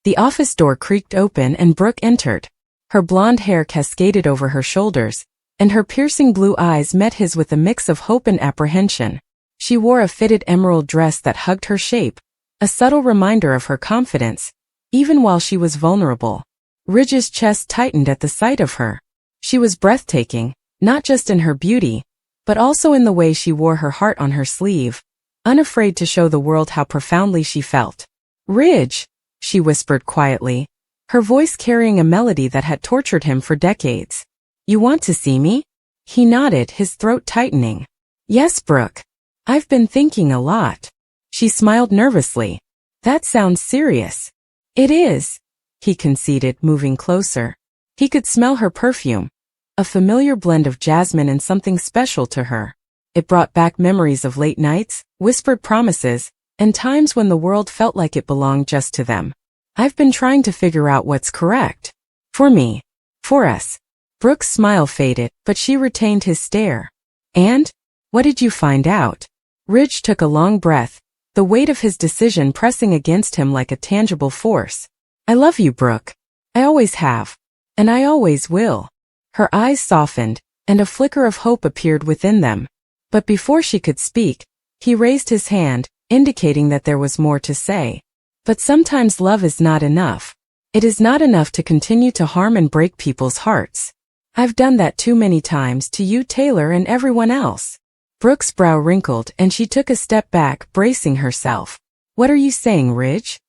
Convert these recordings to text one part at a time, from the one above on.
The office door creaked open and Brooke entered. Her blonde hair cascaded over her shoulders, and her piercing blue eyes met his with a mix of hope and apprehension. She wore a fitted emerald dress that hugged her shape, a subtle reminder of her confidence, even while she was vulnerable. Ridge's chest tightened at the sight of her. She was breathtaking, not just in her beauty, but also in the way she wore her heart on her sleeve, unafraid to show the world how profoundly she felt. "Ridge," she whispered quietly, her voice carrying a melody that had tortured him for decades. "You want to see me?" He nodded, his throat tightening. "Yes, Brooke. I've been thinking a lot." She smiled nervously. "That sounds serious." "It is," he conceded, moving closer. He could smell her perfume, a familiar blend of jasmine and something special to her. It brought back memories of late nights, whispered promises, and times when the world felt like it belonged just to them. "I've been trying to figure out what's correct. For me. For us." Brooke's smile faded, but she retained his stare. "And? What did you find out?" Ridge took a long breath, the weight of his decision pressing against him like a tangible force. "I love you, Brooke. I always have. And I always will." Her eyes softened, and a flicker of hope appeared within them. But before she could speak, he raised his hand, indicating that there was more to say. "But sometimes love is not enough. It is not enough to continue to harm and break people's hearts. I've done that too many times to you, Taylor, and everyone else." Brooke's brow wrinkled and she took a step back, bracing herself. "What are you saying, Ridge?"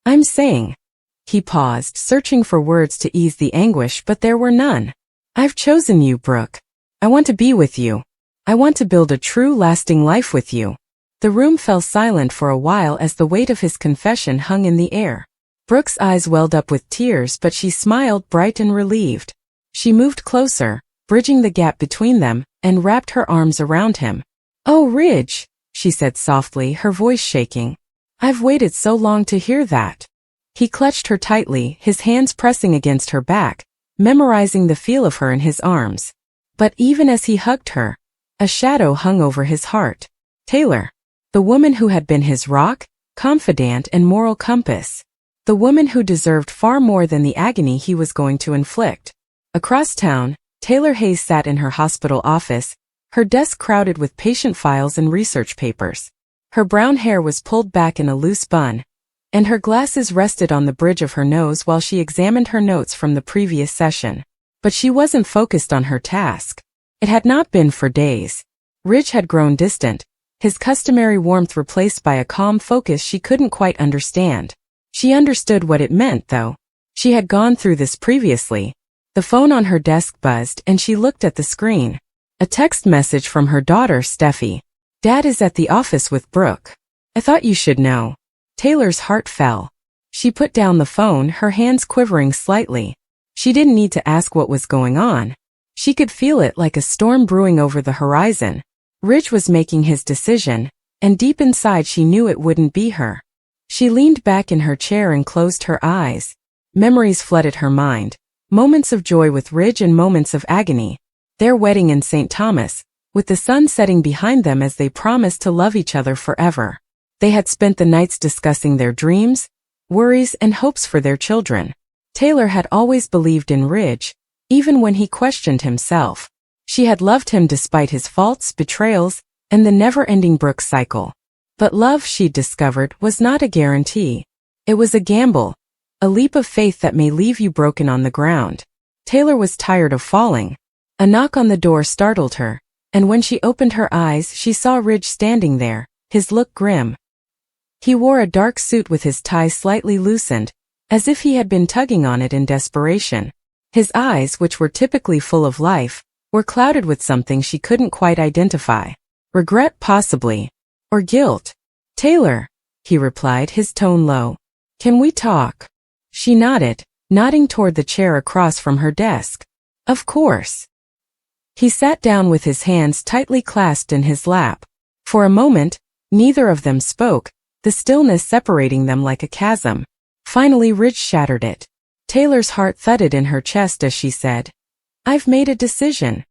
"I'm saying." He paused, searching for words to ease the anguish, but there were none. "I've chosen you, Brooke. I want to be with you. I want to build a true, lasting life with you." The room fell silent for a while as the weight of his confession hung in the air. Brooke's eyes welled up with tears, but she smiled, bright and relieved. She moved closer, bridging the gap between them, and wrapped her arms around him. "Oh, Ridge," she said softly, her voice shaking. "I've waited so long to hear that." He clutched her tightly, his hands pressing against her back, memorizing the feel of her in his arms. But even as he hugged her, a shadow hung over his heart. Taylor. The woman who had been his rock, confidant, and moral compass. The woman who deserved far more than the agony he was going to inflict. Across town, Taylor Hayes sat in her hospital office, her desk crowded with patient files and research papers. Her brown hair was pulled back in a loose bun, and her glasses rested on the bridge of her nose while she examined her notes from the previous session. But she wasn't focused on her task. It had not been for days. Ridge had grown distant, his customary warmth replaced by a calm focus she couldn't quite understand. She understood what it meant, though. She had gone through this previously. The phone on her desk buzzed and she looked at the screen. A text message from her daughter, Steffi. "Dad is at the office with Brooke. I thought you should know." Taylor's heart fell. She put down the phone, her hands quivering slightly. She didn't need to ask what was going on. She could feel it like a storm brewing over the horizon. Ridge was making his decision, and deep inside she knew it wouldn't be her. She leaned back in her chair and closed her eyes. Memories flooded her mind. Moments of joy with Ridge and moments of agony. Their wedding in St. Thomas, with the sun setting behind them as they promised to love each other forever. They had spent the nights discussing their dreams, worries, and hopes for their children. Taylor had always believed in Ridge, even when he questioned himself. She had loved him despite his faults, betrayals, and the never-ending Brooke cycle. But love, she'd discovered, was not a guarantee. It was a gamble, a leap of faith that may leave you broken on the ground. Taylor was tired of falling. A knock on the door startled her, and when she opened her eyes, she saw Ridge standing there, his look grim. He wore a dark suit with his tie slightly loosened, as if he had been tugging on it in desperation. His eyes, which were typically full of life, were clouded with something she couldn't quite identify. Regret, possibly. Or guilt. "Taylor," he replied, his tone low. "Can we talk?" She nodded, nodding toward the chair across from her desk. "Of course." He sat down with his hands tightly clasped in his lap. For a moment, neither of them spoke, the stillness separating them like a chasm. Finally Ridge shattered it. Taylor's heart thudded in her chest as she said, "I've made a decision.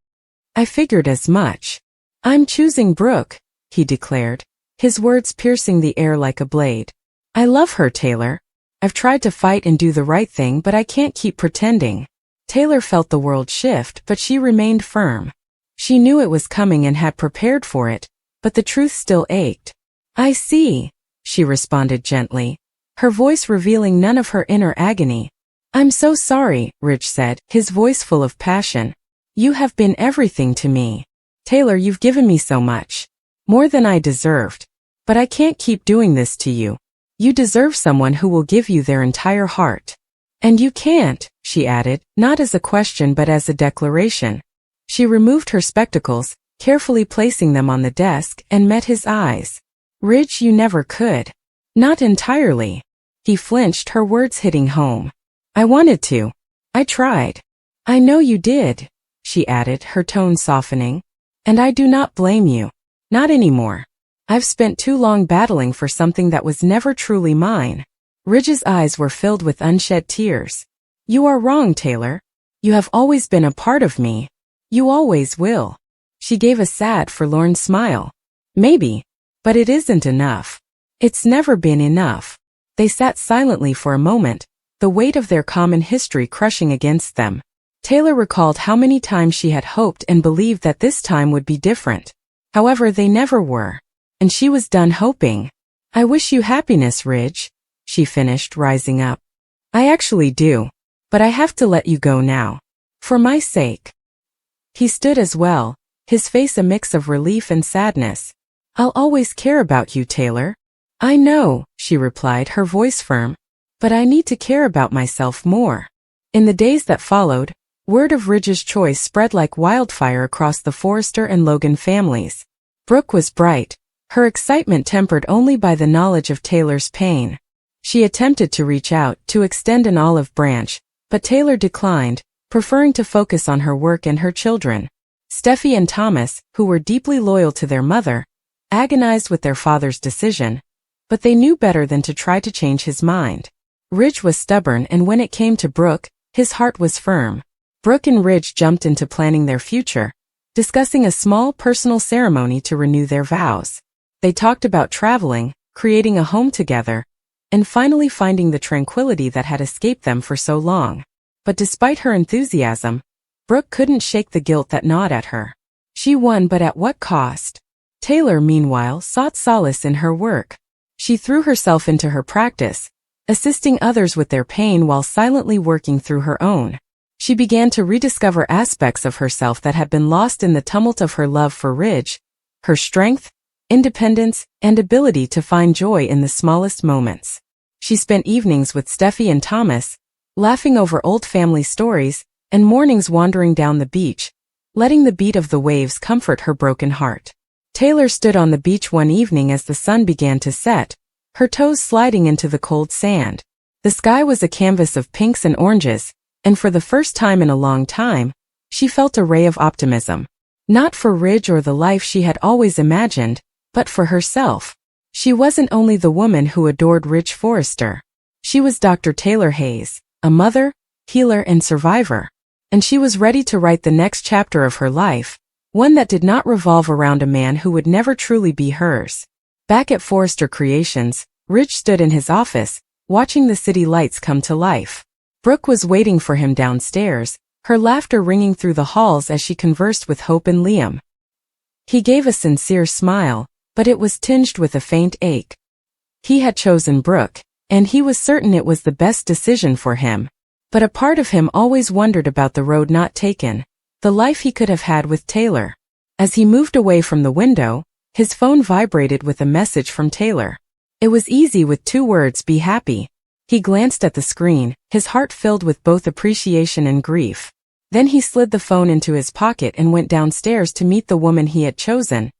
I figured as much. I'm choosing Brooke," he declared, his words piercing the air like a blade. "I love her, Taylor. I I've tried to fight and do the right thing, but I can't keep pretending. Taylor felt the world shift, but she remained firm. She knew it was coming and had prepared for it, but the truth still ached. I see, she responded gently, her voice revealing none of her inner agony. I'm so sorry, Ridge said, his voice full of passion. You have been everything to me. Taylor, you've given me so much. More than I deserved. But I can't keep doing this to you. You deserve someone who will give you their entire heart. And you can't, she added, not as a question but as a declaration. She removed her spectacles, carefully placing them on the desk, and met his eyes. Ridge, you never could. Not entirely. He flinched, her words hitting home. I wanted to. I tried. I know you did, she added, her tone softening. And I do not blame you. Not anymore. I've spent too long battling for something that was never truly mine. Ridge's eyes were filled with unshed tears. You are wrong, Taylor. You have always been a part of me. You always will. She gave a sad, forlorn smile. Maybe. But it isn't enough. It's never been enough. They sat silently for a moment, the weight of their common history crushing against them. Taylor recalled how many times she had hoped and believed that this time would be different. However, they never were. And she was done hoping. I wish you happiness, Ridge, she finished, rising up. I actually do. But I have to let you go now. For my sake. He stood as well, his face a mix of relief and sadness. I'll always care about you, Taylor. I know, she replied, her voice firm. But I need to care about myself more. In the days that followed, word of Ridge's choice spread like wildfire across the Forrester and Logan families. Brooke was bright, her excitement tempered only by the knowledge of Taylor's pain. She attempted to reach out, to extend an olive branch, but Taylor declined, preferring to focus on her work and her children. Steffi and Thomas, who were deeply loyal to their mother, agonized with their father's decision, but they knew better than to try to change his mind. Ridge was stubborn, and when it came to Brooke, his heart was firm. Brooke and Ridge jumped into planning their future, discussing a small personal ceremony to renew their vows. They talked about traveling, creating a home together, and finally finding the tranquility that had escaped them for so long. But despite her enthusiasm, Brooke couldn't shake the guilt that gnawed at her. She won, but at what cost? Taylor, meanwhile, sought solace in her work. She threw herself into her practice, assisting others with their pain while silently working through her own. She began to rediscover aspects of herself that had been lost in the tumult of her love for Ridge, her strength, independence, and ability to find joy in the smallest moments. She spent evenings with Steffi and Thomas, laughing over old family stories, and mornings wandering down the beach, letting the beat of the waves comfort her broken heart. Taylor stood on the beach one evening as the sun began to set, her toes sliding into the cold sand. The sky was a canvas of pinks and oranges, and for the first time in a long time, she felt a ray of optimism. Not for Ridge or the life she had always imagined, but for herself. She wasn't only the woman who adored Ridge Forrester. She was Dr. Taylor Hayes, a mother, healer, and survivor. And she was ready to write the next chapter of her life, one that did not revolve around a man who would never truly be hers. Back at Forrester Creations, Ridge stood in his office, watching the city lights come to life. Brooke was waiting for him downstairs, her laughter ringing through the halls as she conversed with Hope and Liam. He gave a sincere smile, but it was tinged with a faint ache. He had chosen Brooke, and he was certain it was the best decision for him. But a part of him always wondered about the road not taken, the life he could have had with Taylor. As he moved away from the window, his phone vibrated with a message from Taylor. It was easy with 2 words: be happy. He glanced at the screen, his heart filled with both appreciation and grief. Then he slid the phone into his pocket and went downstairs to meet the woman he had chosen,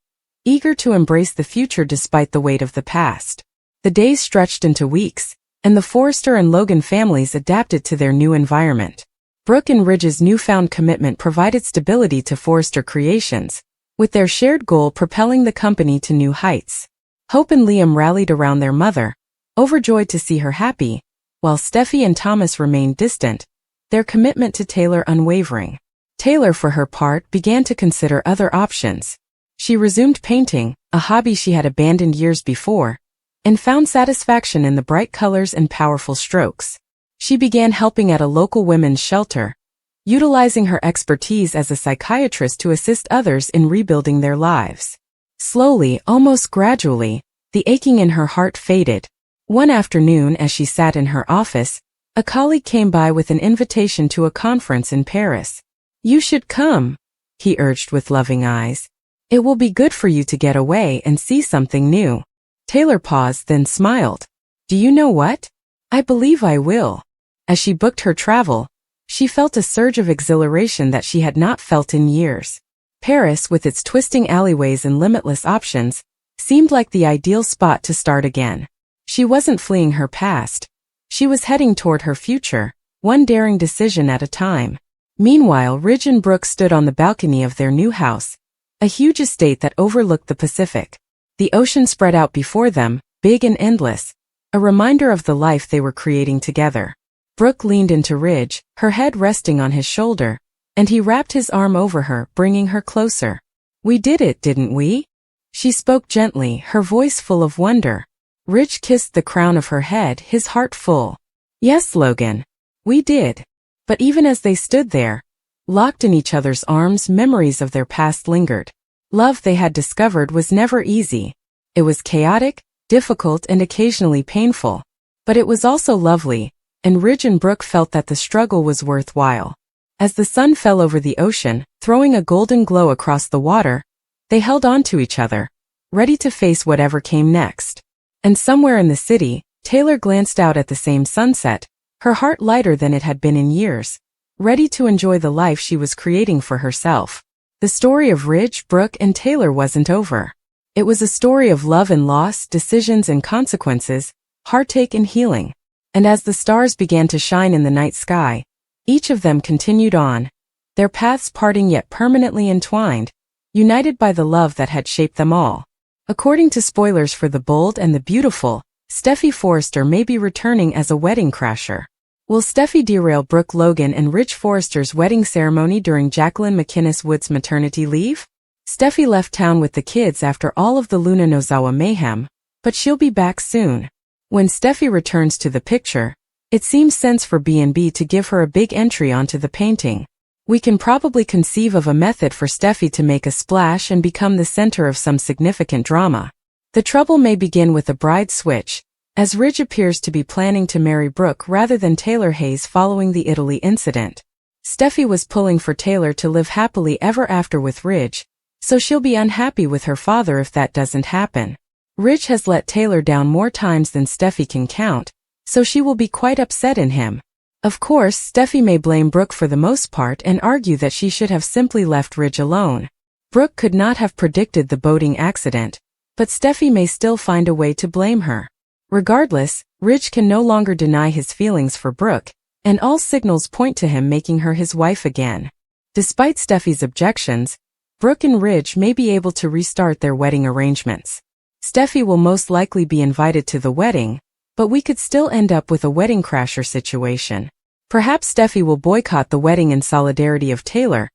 eager to embrace the future despite the weight of the past. The days stretched into weeks, and the Forrester and Logan families adapted to their new environment. Brooke and Ridge's newfound commitment provided stability to Forrester Creations, with their shared goal propelling the company to new heights. Hope and Liam rallied around their mother, overjoyed to see her happy, while Steffi and Thomas remained distant, their commitment to Taylor unwavering. Taylor, for her part, began to consider other options. She resumed painting, a hobby she had abandoned years before, and found satisfaction in the bright colors and powerful strokes. She began helping at a local women's shelter, utilizing her expertise as a psychiatrist to assist others in rebuilding their lives. Slowly, almost gradually, the aching in her heart faded. One afternoon, as she sat in her office, a colleague came by with an invitation to a conference in Paris. "You should come," he urged with loving eyes. "It will be good for you to get away and see something new." Taylor paused, then smiled. "Do you know what? I believe I will." As she booked her travel, she felt a surge of exhilaration that she had not felt in years. Paris, with its twisting alleyways and limitless options, seemed like the ideal spot to start again. She wasn't fleeing her past. She was heading toward her future, one daring decision at a time. Meanwhile, Ridge and Brooke stood on the balcony of their new house, a huge estate that overlooked the Pacific. The ocean spread out before them, big and endless, a reminder of the life they were creating together. Brooke leaned into Ridge, her head resting on his shoulder, and he wrapped his arm over her, bringing her closer. "We did it, didn't we?" She spoke gently, her voice full of wonder. Ridge kissed the crown of her head, his heart full. "Yes, Logan. We did." But even as they stood there, locked in each other's arms, memories of their past lingered. Love, they had discovered, was never easy. It was chaotic, difficult, and occasionally painful. But it was also lovely, and Ridge and Brooke felt that the struggle was worthwhile. As the sun fell over the ocean, throwing a golden glow across the water, they held on to each other, ready to face whatever came next. And somewhere in the city, Taylor glanced out at the same sunset, her heart lighter than it had been in years, ready to enjoy the life she was creating for herself. The story of Ridge, Brooke, and Taylor wasn't over. It was a story of love and loss, decisions and consequences, heartache and healing. And as the stars began to shine in the night sky, each of them continued on, their paths parting yet permanently entwined, united by the love that had shaped them all. According to spoilers for The Bold and the Beautiful, Steffy Forrester may be returning as a wedding crasher. Will Steffy derail Brooke Logan and Ridge Forrester's wedding ceremony during Jacqueline McInnes Wood's maternity leave? Steffy left town with the kids after all of the Luna Nozawa mayhem, but she'll be back soon. When Steffy returns to the picture, it seems sense for B&B to give her a big entry onto the painting. We can probably conceive of a method for Steffy to make a splash and become the center of some significant drama. The trouble may begin with a bride switch, as Ridge appears to be planning to marry Brooke rather than Taylor Hayes following the Italy incident. Steffy was pulling for Taylor to live happily ever after with Ridge, so she'll be unhappy with her father if that doesn't happen. Ridge has let Taylor down more times than Steffy can count, so she will be quite upset in him. Of course, Steffy may blame Brooke for the most part and argue that she should have simply left Ridge alone. Brooke could not have predicted the boating accident, but Steffy may still find a way to blame her. Regardless, Ridge can no longer deny his feelings for Brooke, and all signals point to him making her his wife again. Despite Steffy's objections, Brooke and Ridge may be able to restart their wedding arrangements. Steffy will most likely be invited to the wedding, but we could still end up with a wedding crasher situation. Perhaps Steffy will boycott the wedding in solidarity of Taylor,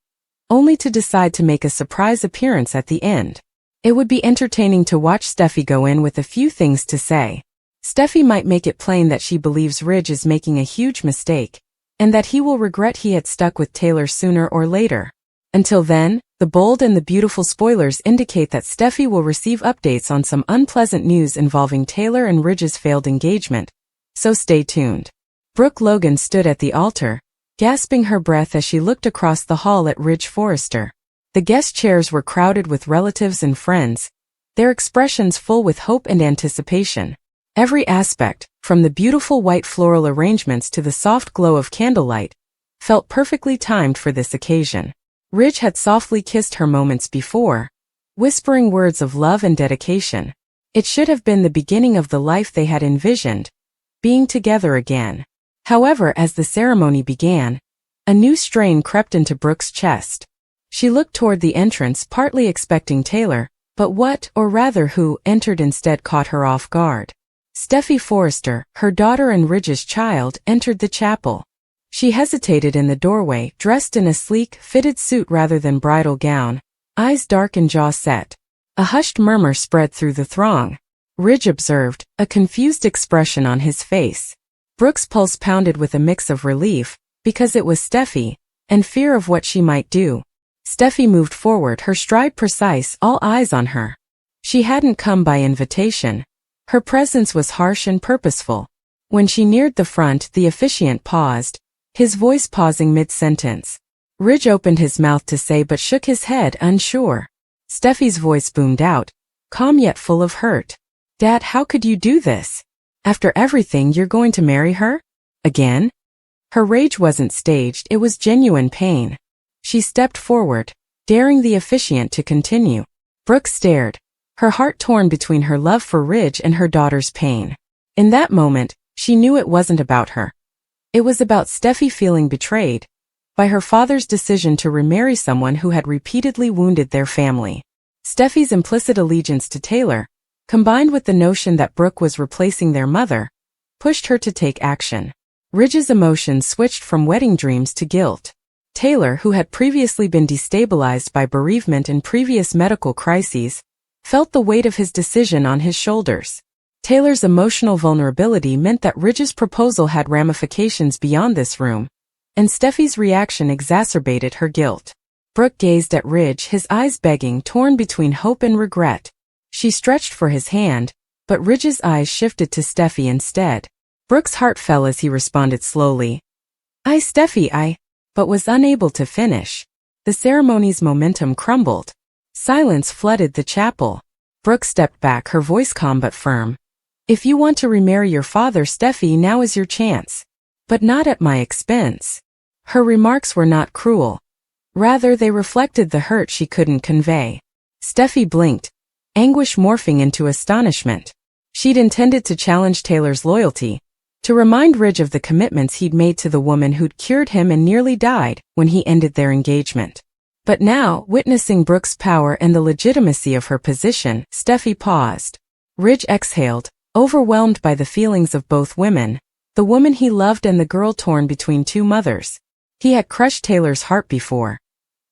only to decide to make a surprise appearance at the end. It would be entertaining to watch Steffy go in with a few things to say. Steffy might make it plain that she believes Ridge is making a huge mistake, and that he will regret he had stuck with Taylor sooner or later. Until then, The Bold and the Beautiful spoilers indicate that Steffy will receive updates on some unpleasant news involving Taylor and Ridge's failed engagement, so stay tuned. Brooke Logan stood at the altar, gasping her breath as she looked across the hall at Ridge Forrester. The guest chairs were crowded with relatives and friends, their expressions full with hope and anticipation. Every aspect, from the beautiful white floral arrangements to the soft glow of candlelight, felt perfectly timed for this occasion. Ridge had softly kissed her moments before, whispering words of love and dedication. It should have been the beginning of the life they had envisioned, being together again. However, as the ceremony began, a new strain crept into Brooke's chest. She looked toward the entrance, partly expecting Taylor, but what, or rather who, entered instead caught her off guard. Steffy Forrester, her daughter and Ridge's child, entered the chapel. She hesitated in the doorway, dressed in a sleek, fitted suit rather than bridal gown, eyes dark and jaw set. A hushed murmur spread through the throng. Ridge observed, a confused expression on his face. Brooke's pulse pounded with a mix of relief, because it was Steffi, and fear of what she might do. Steffi moved forward, her stride precise, all eyes on her. She hadn't come by invitation. Her presence was harsh and purposeful. When she neared the front, the officiant paused, his voice pausing mid-sentence. Ridge opened his mouth to say but shook his head, unsure. Steffi's voice boomed out, calm yet full of hurt. Dad, how could you do this? After everything, you're going to marry her? Again? Her rage wasn't staged, it was genuine pain. She stepped forward, daring the officiant to continue. Brooke stared, her heart torn between her love for Ridge and her daughter's pain. In that moment, she knew it wasn't about her. It was about Steffi feeling betrayed by her father's decision to remarry someone who had repeatedly wounded their family. Steffi's implicit allegiance to Taylor, combined with the notion that Brooke was replacing their mother, pushed her to take action. Ridge's emotions switched from wedding dreams to guilt. Taylor, who had previously been destabilized by bereavement and previous medical crises, felt the weight of his decision on his shoulders. Taylor's emotional vulnerability meant that Ridge's proposal had ramifications beyond this room, and Steffi's reaction exacerbated her guilt. Brooke gazed at Ridge, his eyes begging, torn between hope and regret. She stretched for his hand, but Ridge's eyes shifted to Steffi instead. Brooke's heart fell as he responded slowly. Steffi, but was unable to finish. The ceremony's momentum crumbled. Silence flooded the chapel. Brooke stepped back, her voice calm but firm. If you want to remarry your father, Steffi, now is your chance. But not at my expense. Her remarks were not cruel. Rather, they reflected the hurt she couldn't convey. Steffi blinked, anguish morphing into astonishment. She'd intended to challenge Taylor's loyalty, to remind Ridge of the commitments he'd made to the woman who'd cured him and nearly died when he ended their engagement. But now, witnessing Brooke's power and the legitimacy of her position, Steffi paused. Ridge exhaled, overwhelmed by the feelings of both women, the woman he loved and the girl torn between two mothers. He had crushed Taylor's heart before.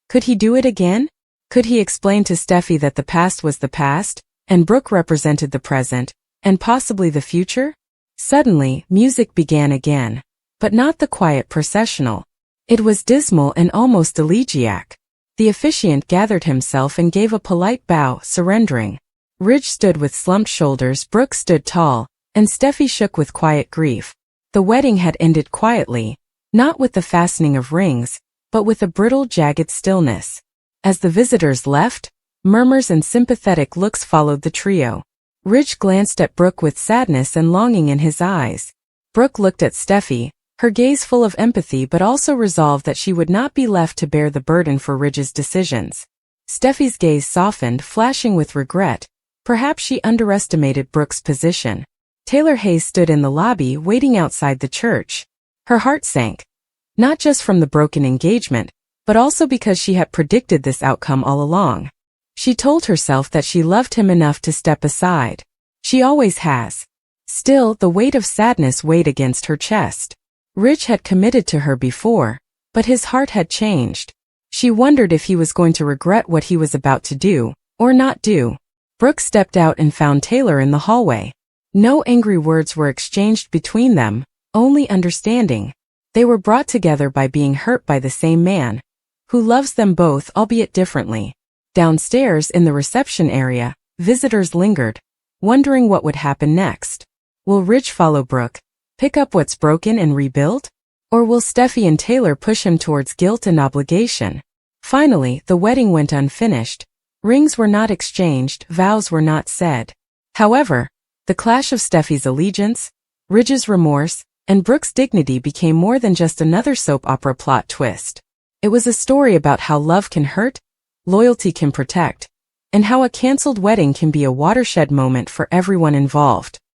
Could he do it again? Could he explain to Steffi that the past was the past, and Brooke represented the present, and possibly the future? Suddenly, music began again, but not the quiet processional. It was dismal and almost elegiac. The officiant gathered himself and gave a polite bow, surrendering. Ridge stood with slumped shoulders, Brooke stood tall, and Steffi shook with quiet grief. The wedding had ended quietly, not with the fastening of rings, but with a brittle, jagged stillness. As the visitors left, murmurs and sympathetic looks followed the trio. Ridge glanced at Brooke with sadness and longing in his eyes. Brooke looked at Steffi, her gaze full of empathy but also resolved that she would not be left to bear the burden for Ridge's decisions. Steffi's gaze softened, flashing with regret. Perhaps she underestimated Brooke's position. Taylor Hayes stood in the lobby, waiting outside the church. Her heart sank, not just from the broken engagement, but also because she had predicted this outcome all along. She told herself that she loved him enough to step aside. She always has. Still, the weight of sadness weighed against her chest. Ridge had committed to her before, but his heart had changed. She wondered if he was going to regret what he was about to do, or not do. Brooke stepped out and found Taylor in the hallway. No angry words were exchanged between them, only understanding. They were brought together by being hurt by the same man, who loves them both, albeit differently. Downstairs in the reception area, visitors lingered, wondering what would happen next. Will Ridge follow Brooke, pick up what's broken and rebuild? Or will Steffi and Taylor push him towards guilt and obligation? Finally, the wedding went unfinished. Rings were not exchanged, vows were not said. However, the clash of Steffi's allegiance, Ridge's remorse, and Brooke's dignity became more than just another soap opera plot twist. It was a story about how love can hurt, loyalty can protect, and how a cancelled wedding can be a watershed moment for everyone involved.